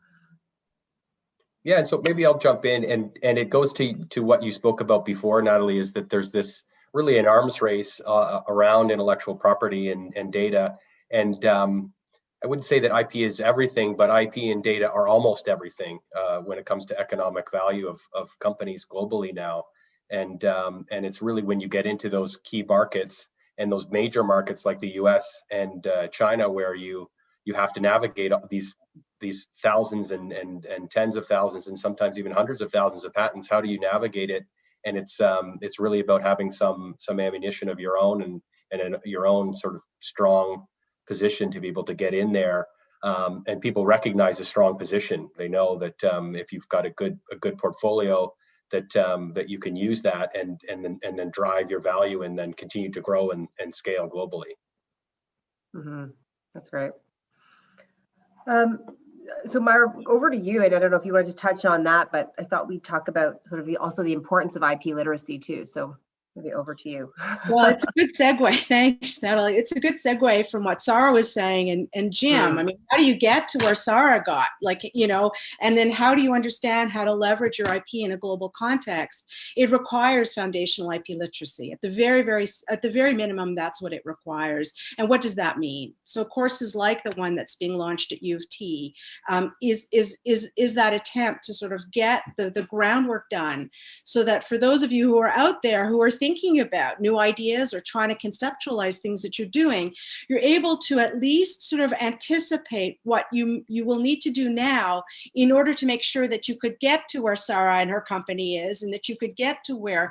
Speaker 6: Yeah, and so maybe I'll jump in, and it goes to what you spoke about before, Natalie, is that there's this really an arms race around intellectual property and data. And I wouldn't say that IP is everything, but IP and data are almost everything when it comes to economic value of companies globally now. And it's really when you get into those key markets and those major markets like the US and China, where you have to navigate these thousands and tens of thousands and sometimes even hundreds of thousands of patents. How do you navigate it? And it's really about having some ammunition of your own and your own sort of strong position to be able to get in there, and people recognize a strong position. They know that if you've got a good portfolio, that you can use that and then drive your value and then continue to grow and scale globally.
Speaker 2: Mm-hmm. That's right. So Myra, over to you. And I don't know if you wanted to touch on that, but I thought we'd talk about sort of also the importance of IP literacy too. So maybe over to you.
Speaker 3: Well, it's a good segue. Thanks, Natalie. It's a good segue from what Sarah was saying and Jim. I mean, how do you get to where Sarah got? And then how do you understand how to leverage your IP in a global context? It requires foundational IP literacy. At the very minimum, that's what it requires. And what does that mean? So courses like the one that's being launched at U of T is that attempt to sort of get the groundwork done so that for those of you who are out there who are thinking about new ideas or trying to conceptualize things that you're doing, you're able to at least sort of anticipate what you will need to do now in order to make sure that you could get to where Sarah and her company is, and that you could get to where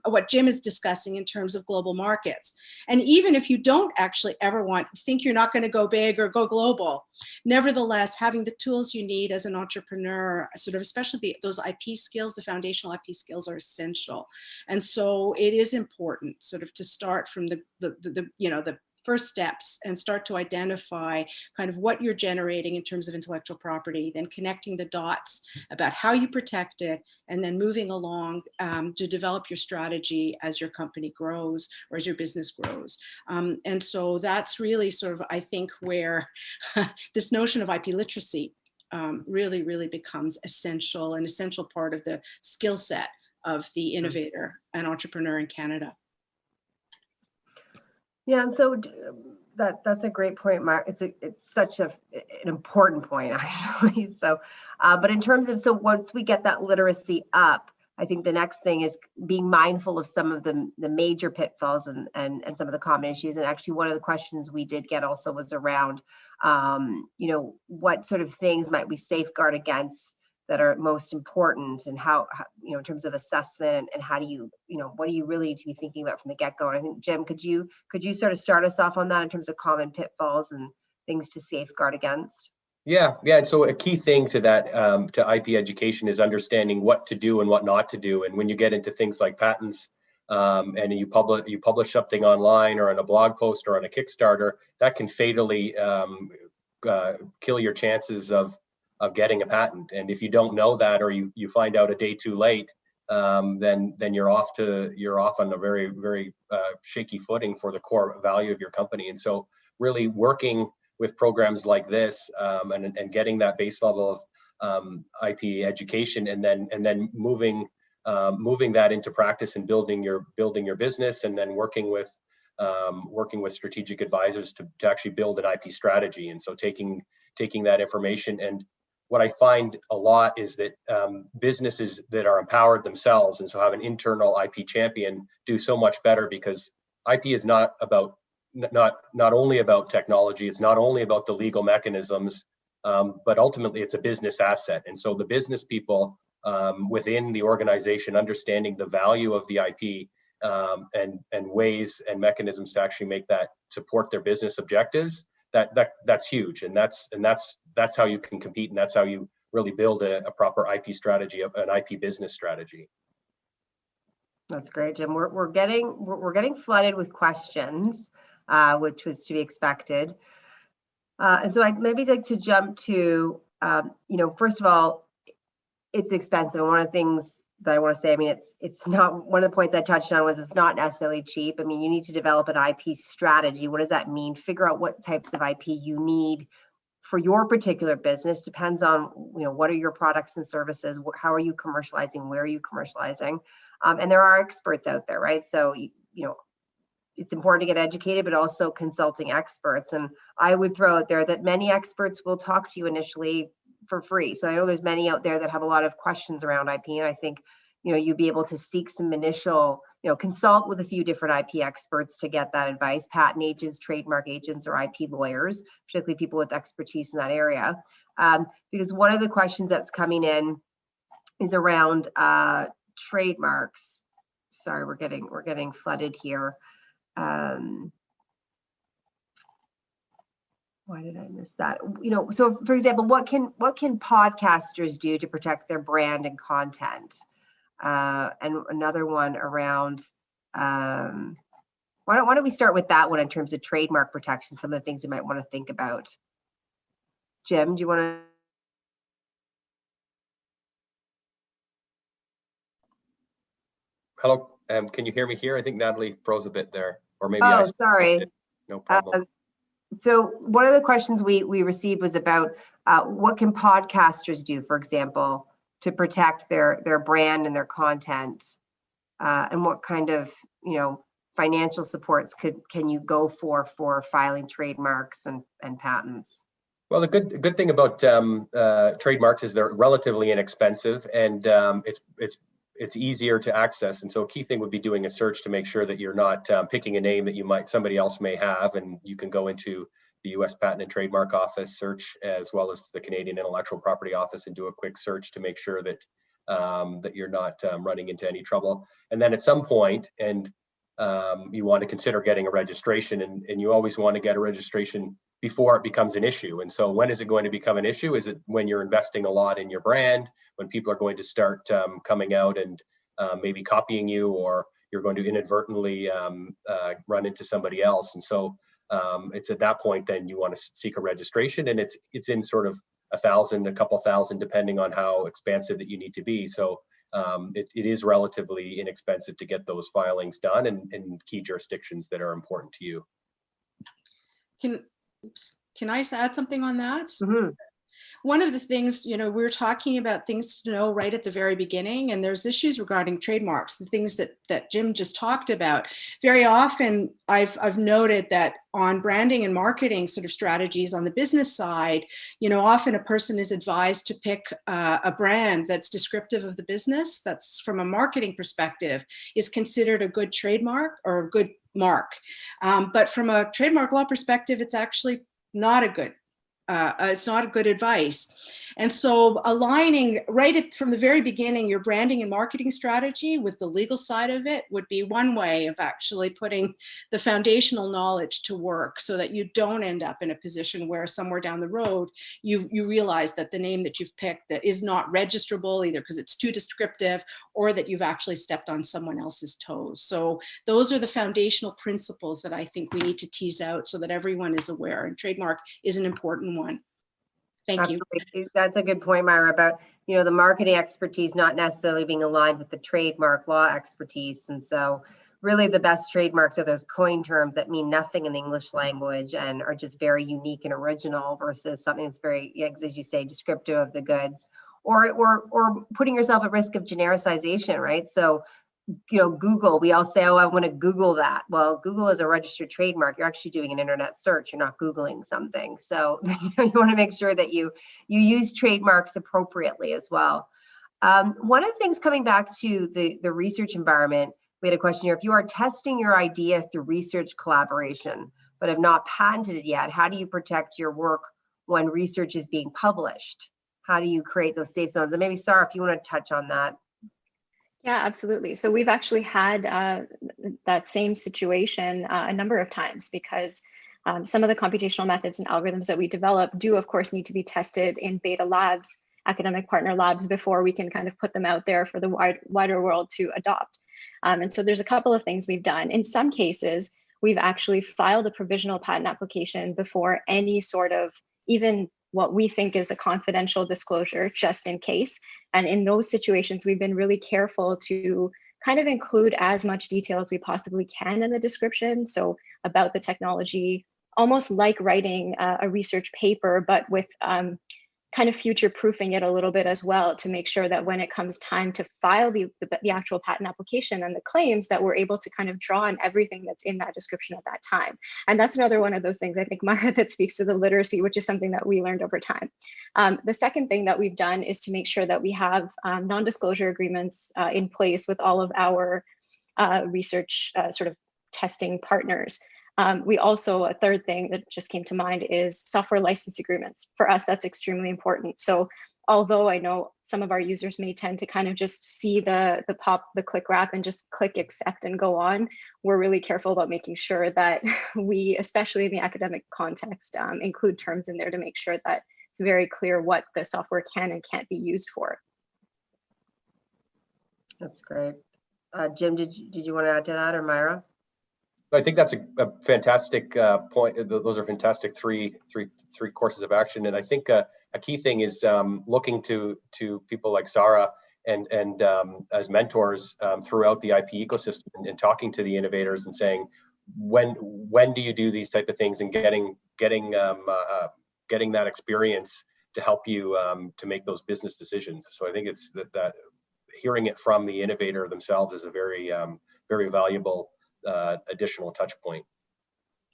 Speaker 3: what Jim is discussing in terms of global markets. And even if you don't actually ever think you're not going to go big or go global, nevertheless, having the tools you need as an entrepreneur, sort of especially those IP skills, the foundational IP skills are essential. And so it is important sort of to start from the first steps and start to identify kind of what you're generating in terms of intellectual property, then connecting the dots about how you protect it, and then moving along to develop your strategy as your company grows or as your business grows. And so that's really sort of, I think, where this notion of IP literacy really, really becomes an essential part of the skill set of the innovator and entrepreneur in Canada.
Speaker 2: Yeah, and so that's a great point, Mark. It's such an important point, actually. So, but in terms of, so once we get that literacy up, I think the next thing is being mindful of some of the major pitfalls and some of the common issues. And actually, one of the questions we did get also was around, what sort of things might we safeguard against that are most important, and how in terms of assessment, and how do you, what do you really need to be thinking about from the get-go? And I think, Jim, could you sort of start us off on that in terms of common pitfalls and things to safeguard against?
Speaker 6: Yeah. And so a key thing to that, to IP education, is understanding what to do and what not to do. And when you get into things like patents, and you publish something online or on a blog post or on a Kickstarter, that can fatally kill your chances of getting a patent. And if you don't know that, or you find out a day too late, then you're off on a very, very shaky footing for the core value of your company. And so really working with programs like this and getting that base level of IP education, and then moving that into practice and building your business, and then working with strategic advisors to actually build an IP strategy. And so taking that information, and what I find a lot is that businesses that are empowered themselves and so have an internal IP champion do so much better, because IP is not only about technology, it's not only about the legal mechanisms, but ultimately it's a business asset. And so the business people within the organization understanding the value of the IP and ways and mechanisms to actually make that support their business objectives, that's huge. And that's how you can compete, and that's how you really build a proper IP strategy, an IP business strategy.
Speaker 2: That's great, Jim. We're getting flooded with questions, which was to be expected. And so I'd maybe like to jump to, first of all, it's expensive. And one of the things that I want to say, I mean, it's not, one of the points I touched on was it's not necessarily cheap. I mean, you need to develop an IP strategy. What does that mean? Figure out what types of IP you need for your particular business. Depends on, what are your products and services? How are you commercializing? Where are you commercializing? And there are experts out there, right? So, it's important to get educated, but also consulting experts. And I would throw out there that many experts will talk to you initially for free. So I know there's many out there that have a lot of questions around IP. And I think, you'd be able to seek some initial, consult with a few different IP experts to get that advice, patent agents, trademark agents, or IP lawyers, particularly people with expertise in that area. Because one of the questions that's coming in is around trademarks. Sorry, we're getting flooded here. Why did I miss that? So for example, what can podcasters do to protect their brand and content? And another one around, why don't we start with that one in terms of trademark protection, some of the things you might want to think about. Jim, do you want to?
Speaker 6: Hello, can you hear me here? I think Natalie froze a bit there, or maybe
Speaker 2: sorry.
Speaker 6: No problem.
Speaker 2: So one of the questions we received was about what can podcasters do, for example, to protect their brand and their content, and what kind of financial supports can you go for filing trademarks and patents?
Speaker 6: Well, the good thing about trademarks is they're relatively inexpensive, and it's easier to access. And so a key thing would be doing a search to make sure that you're not picking a name that somebody else may have. And you can go into the US Patent and Trademark Office search, as well as the Canadian Intellectual Property Office, and do a quick search to make sure that that you're not running into any trouble. And then at some point, you want to consider getting a registration, and you always want to get a registration before it becomes an issue. And so when is it going to become an issue? Is it when you're investing a lot in your brand, when people are going to start coming out and maybe copying you, or you're going to inadvertently run into somebody else? And so it's at that point then you want to seek a registration, and it's in sort of $1,000, a couple thousand, depending on how expansive that you need to be. So it is relatively inexpensive to get those filings done in key jurisdictions that are important to you.
Speaker 3: Can I add something on that?
Speaker 2: Mm-hmm.
Speaker 3: One of the things, we were talking about things to know right at the very beginning, and there's issues regarding trademarks, the things that Jim just talked about. Very often, I've noted that on branding and marketing sort of strategies on the business side, often a person is advised to pick a brand that's descriptive of the business, that's from a marketing perspective, is considered a good trademark or a good mark. But from a trademark law perspective, it's actually not a good it's not a good advice. And so aligning from the very beginning your branding and marketing strategy with the legal side of it would be one way of actually putting the foundational knowledge to work, so that you don't end up in a position where somewhere down the road you realize that the name that you've picked that is not registrable, either because it's too descriptive or that you've actually stepped on someone else's toes. So those are the foundational principles that I think we need to tease out so that everyone is aware, and trademark is an important one. Thank
Speaker 2: Absolutely.
Speaker 3: you.
Speaker 2: That's a good point, Myra, about the marketing expertise not necessarily being aligned with the trademark law expertise. And so really the best trademarks are those coin terms that mean nothing in the English language and are just very unique and original versus something that's very, as you say, descriptive of the goods, or putting yourself at risk of genericization, right? So, Google, we all say, oh, I want to Google that. Well, Google is a registered trademark. You're actually doing an internet search. You're not Googling something. So you want to make sure that you use trademarks appropriately as well. One of the things, coming back to the research environment, we had a question here. If you are testing your idea through research collaboration, but have not patented it yet, how do you protect your work when research is being published? How do you create those safe zones? And maybe Sarah, if you want to touch on that.
Speaker 5: Yeah, absolutely. So we've actually had that same situation a number of times, because some of the computational methods and algorithms that we develop do, of course, need to be tested in beta labs, academic partner labs, before we can kind of put them out there for the wider world to adopt. And so there's a couple of things we've done. In some cases, we've actually filed a provisional patent application before any sort of, even what we think is a confidential disclosure, just in case. And in those situations, we've been really careful to kind of include as much detail as we possibly can in the description. So about the technology, almost like writing a research paper, but with kind of future proofing it a little bit as well, to make sure that when it comes time to file the actual patent application and the claims, that we're able to kind of draw on everything that's in that description at that time. And that's another one of those things, I think, Maya, that speaks to the literacy, which is something that we learned over time. The second thing that we've done is to make sure that we have non-disclosure agreements in place with all of our research sort of testing partners. We also, a third thing that just came to mind is software license agreements. For us, that's extremely important. So although I know some of our users may tend to kind of just see the click wrap and just click accept and go on, we're really careful about making sure that we, especially in the academic context, include terms in there to make sure that it's very clear what the software can and can't be used for.
Speaker 2: That's great. Jim, did you want to add to that, or Myra?
Speaker 6: I think that's a fantastic point. Those are fantastic three courses of action, and I think a key thing is looking to people like Sarah and as mentors throughout the IP ecosystem, and talking to the innovators and saying, when do you do these type of things, and getting that experience to help you to make those business decisions. So I think it's that hearing it from the innovator themselves is a very valuable additional touch point.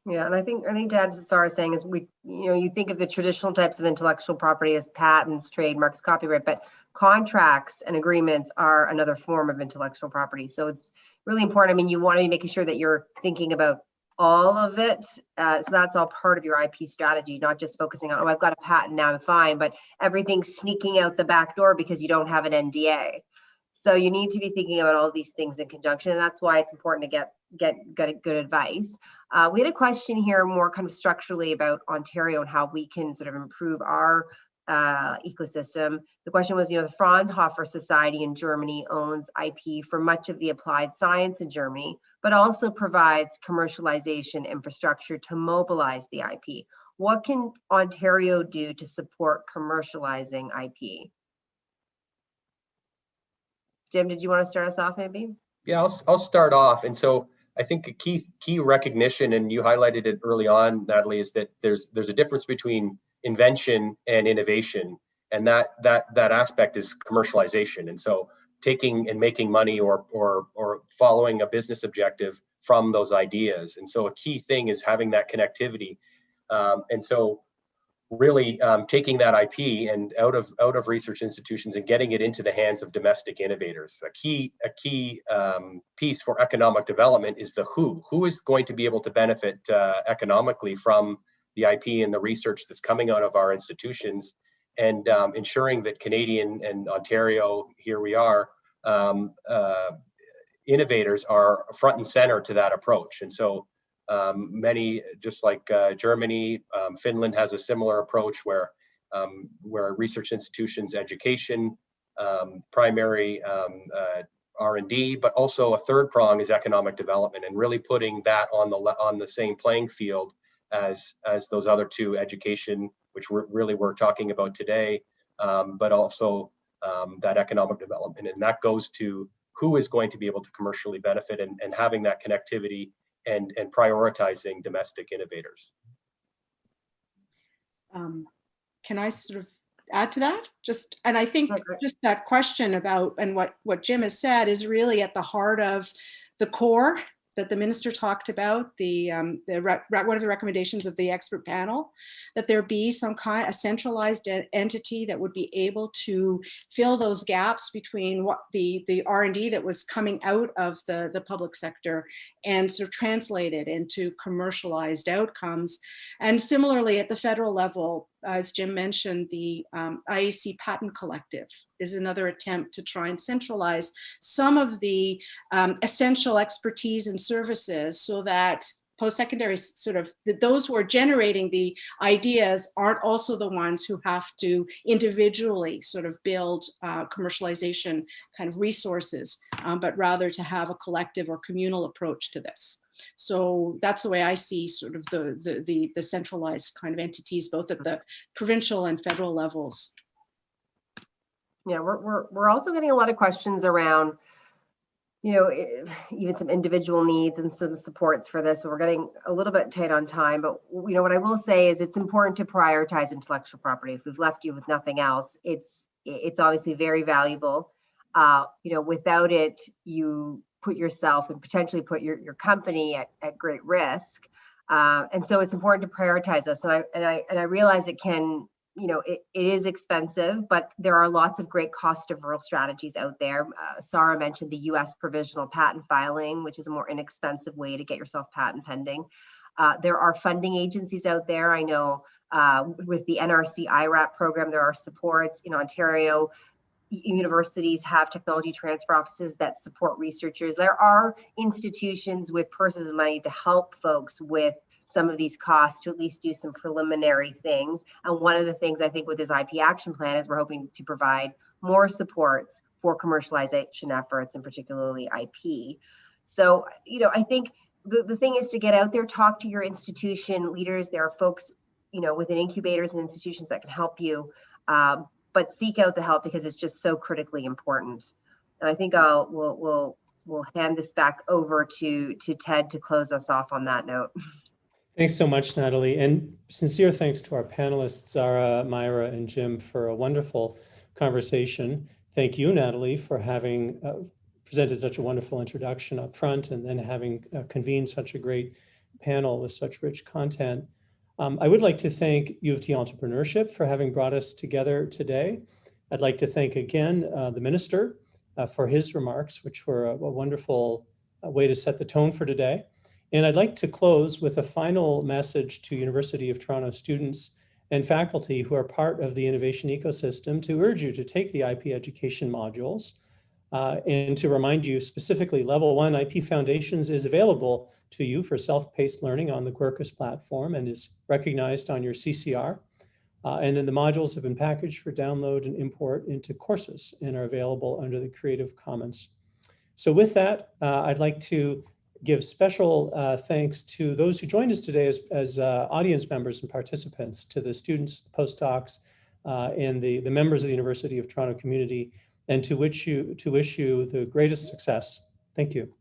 Speaker 2: Yeah, and I think to add to Sarah's saying is, you think of the traditional types of intellectual property as patents, trademarks, copyright, but contracts and agreements are another form of intellectual property. So it's really important. I mean, you want to be making sure that you're thinking about all of it. So that's all part of your IP strategy, not just focusing on, oh, I've got a patent, now I'm fine, but everything's sneaking out the back door because you don't have an NDA. So you need to be thinking about all these things in conjunction, and that's why it's important to get good advice. We had a question here more kind of structurally about Ontario and how we can sort of improve our ecosystem. The question was, the Fraunhofer Society in Germany owns IP for much of the applied science in Germany, but also provides commercialization infrastructure to mobilize the IP. What can Ontario do to support commercializing IP? Jim, did you want to start us off maybe?
Speaker 6: Yeah, I'll start off. And so I think a key recognition, and you highlighted it early on, Natalie, is that there's a difference between invention and innovation, and that aspect is commercialization. And so taking and making money or following a business objective from those ideas. And so a key thing is having that connectivity. And so really taking that IP and out of research institutions and getting it into the hands of domestic innovators. A key piece for economic development is the who is going to be able to benefit economically from the IP and the research that's coming out of our institutions, and ensuring that Canadian and Ontario, here we are, innovators are front and center to that approach. And so many, just like Germany, Finland has a similar approach where research institutions, education, primary R&D, but also a third prong is economic development, and really putting that on the same playing field as those other two, education, which we're talking about today, but also that economic development. And that goes to who is going to be able to commercially benefit, and having that connectivity and prioritizing domestic innovators.
Speaker 3: Can I sort of add to that? And I think just that question about, and what Jim has said is really at the heart of the core that the minister talked about, one of the recommendations of the expert panel, that there be some kind, a centralized entity that would be able to fill those gaps between what the R&D that was coming out of the public sector and sort of translate it into commercialized outcomes. And similarly at the federal level, as Jim mentioned, the IAC Patent Collective is another attempt to try and centralize some of the essential expertise and services so that post-secondary sort of, those who are generating the ideas aren't also the ones who have to individually sort of build commercialization kind of resources, but rather to have a collective or communal approach to this. So that's the way I see sort of the centralized kind of entities, both at the provincial and federal levels.
Speaker 2: Yeah, we're also getting a lot of questions around, you know, even some individual needs and some supports for this. So we're getting a little bit tight on time, but you know, what I will say is it's important to prioritize intellectual property. If we've left you with nothing else, it's obviously very valuable. You know, without it, you put yourself and potentially put your company at great risk. And so it's important to prioritize this. And I realize it can, you know, it is expensive, but there are lots of great cost deferral strategies out there. Sarah mentioned the US provisional patent filing, which is a more inexpensive way to get yourself patent pending. There are funding agencies out there. I know with the NRC IRAP program, there are supports in Ontario. Universities have technology transfer offices that support researchers. There are institutions with purses of money to help folks with some of these costs to at least do some preliminary things. And one of the things I think with this IP action plan is we're hoping to provide more supports for commercialization efforts, and particularly IP. So, you know, I think the thing is to get out there, talk to your institution leaders. There are folks, you know, within incubators and institutions that can help you. But seek out the help because it's just so critically important. And I think we'll hand this back over to Ted to close us off on that note.
Speaker 1: Thanks so much, Natalie. And sincere thanks to our panelists, Zara, Myra, and Jim, for a wonderful conversation. Thank you, Natalie, for having presented such a wonderful introduction up front and then having convened such a great panel with such rich content. I would like to thank U of T Entrepreneurship for having brought us together today. I'd like to thank again the minister for his remarks, which were a wonderful way to set the tone for today. And I'd like to close with a final message to University of Toronto students and faculty who are part of the innovation ecosystem to urge you to take the IP education modules and to remind you specifically Level 1 IP Foundations is available to you for self-paced learning on the Quercus platform and is recognized on your CCR. And then the modules have been packaged for download and import into courses and are available under the Creative Commons. So with that, I'd like to give special thanks to those who joined us today as audience members and participants, to the students, postdocs, and the members of the University of Toronto community, and to wish you the greatest success. Thank you.